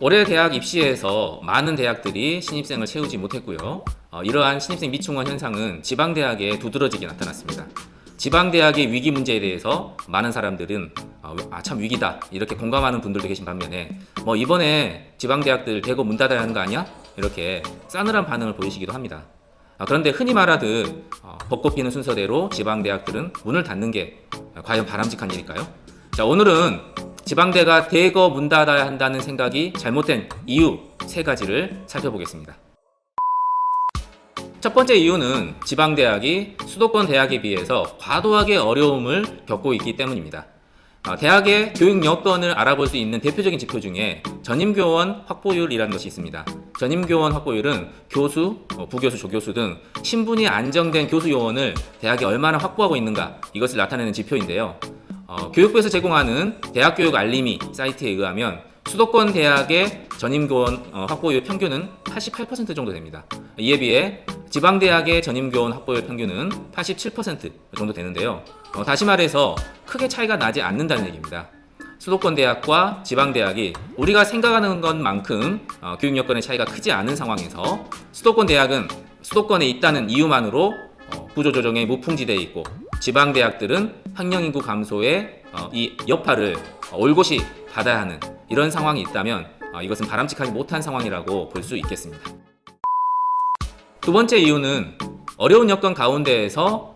올해 대학 입시에서 많은 대학들이 신입생을 채우지 못했고요. 이러한 신입생 미충원 현상은 지방대학에 두드러지게 나타났습니다. 지방대학의 위기 문제에 대해서 많은 사람들은 참 위기다 이렇게 공감하는 분들도 계신 반면에 이번에 지방대학들 대거 문 닫아야 하는 거 아니야? 이렇게 싸늘한 반응을 보이시기도 합니다. 그런데 흔히 말하듯 벚꽃 피는 순서대로 지방대학들은 문을 닫는 게 과연 바람직한 일일까요? 자, 오늘은 지방대가 대거 문 닫아야 한다는 생각이 잘못된 이유 3가지를 살펴보겠습니다. 첫 번째 이유는 지방대학이 수도권 대학에 비해서 과도하게 어려움을 겪고 있기 때문입니다. 대학의 교육 여건을 알아볼 수 있는 대표적인 지표 중에 전임교원 확보율이라는 것이 있습니다. 전임교원 확보율은 교수, 부교수, 조교수 등 신분이 안정된 교수 요원을 대학이 얼마나 확보하고 있는가 이것을 나타내는 지표인데요. 교육부에서 제공하는 대학교육 알림이 사이트에 의하면 수도권 대학의 전임교원 확보율 평균은 88% 정도 됩니다. 이에 비해 지방대학의 전임교원 확보율 평균은 87% 정도 되는데요. 다시 말해서 크게 차이가 나지 않는다는 얘기입니다. 수도권 대학과 지방대학이 우리가 생각하는 것만큼 교육 여건의 차이가 크지 않은 상황에서 수도권 대학은 수도권에 있다는 이유만으로 구조조정에 무풍지대에 있고 지방대학들은 학령인구 감소의 이 여파를 올곧이 받아야 하는 이런 상황이 있다면 이것은 바람직하지 못한 상황이라고 볼 수 있겠습니다. 두 번째 이유는 어려운 여건 가운데에서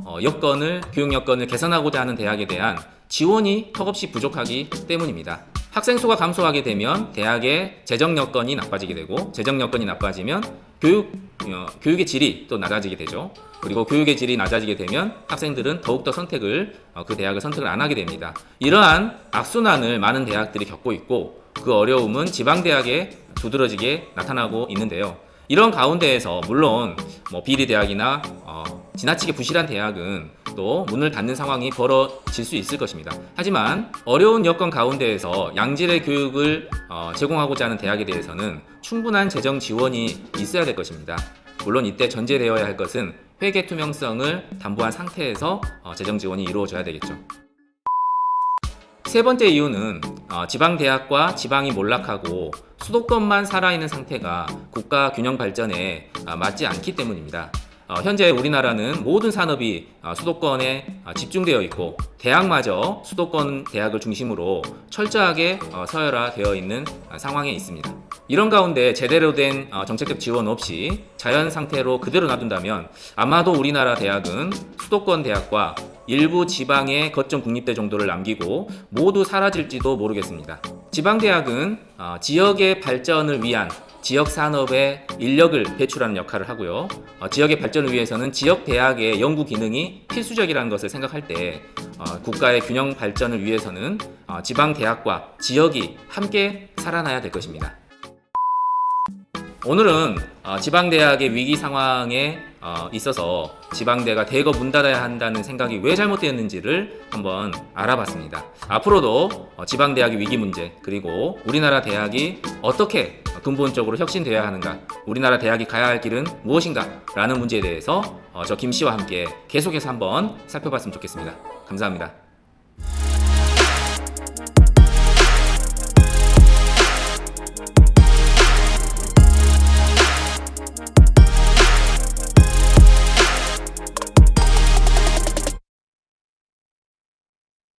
교육 여건을 개선하고자 하는 대학에 대한 지원이 턱없이 부족하기 때문입니다. 학생 수가 감소하게 되면 대학의 재정 여건이 나빠지게 되고 재정 여건이 나빠지면 교육의 질이 또 낮아지게 되죠. 그리고 교육의 질이 낮아지게 되면 학생들은 더욱더 그 대학을 선택을 안 하게 됩니다. 이러한 악순환을 많은 대학들이 겪고 있고 그 어려움은 지방대학에 두드러지게 나타나고 있는데요. 이런 가운데에서 물론 비리대학이나 지나치게 부실한 대학은 또 문을 닫는 상황이 벌어질 수 있을 것입니다. 하지만 어려운 여건 가운데에서 양질의 교육을 제공하고자 하는 대학에 대해서는 충분한 재정 지원이 있어야 될 것입니다. 물론 이때 전제되어야 할 것은 회계 투명성을 담보한 상태에서 재정 지원이 이루어져야 되겠죠. 세 번째 이유는 지방대학과 지방이 몰락하고 수도권만 살아있는 상태가 국가 균형 발전에 맞지 않기 때문입니다. 현재 우리나라는 모든 산업이 수도권에 집중되어 있고 대학마저 수도권 대학을 중심으로 철저하게 서열화되어 있는 상황에 있습니다. 이런 가운데 제대로 된 정책적 지원 없이 자연 상태로 그대로 놔둔다면 아마도 우리나라 대학은 수도권 대학과 일부 지방의 거점 국립대 정도를 남기고 모두 사라질지도 모르겠습니다. 지방대학은 지역의 발전을 위한 지역 산업의 인력을 배출하는 역할을 하고요. 지역의 발전을 위해서는 지역 대학의 연구 기능이 필수적이라는 것을 생각할 때 국가의 균형 발전을 위해서는 지방 대학과 지역이 함께 살아나야 될 것입니다. 오늘은 지방대학의 위기 상황에 있어서 지방대가 대거 문 닫아야 한다는 생각이 왜 잘못되었는지를 한번 알아봤습니다. 앞으로도 지방대학의 위기 문제 그리고 우리나라 대학이 어떻게 근본적으로 혁신되어야 하는가, 우리나라 대학이 가야 할 길은 무엇인가 라는 문제에 대해서 저 김씨와 함께 계속해서 한번 살펴봤으면 좋겠습니다. 감사합니다.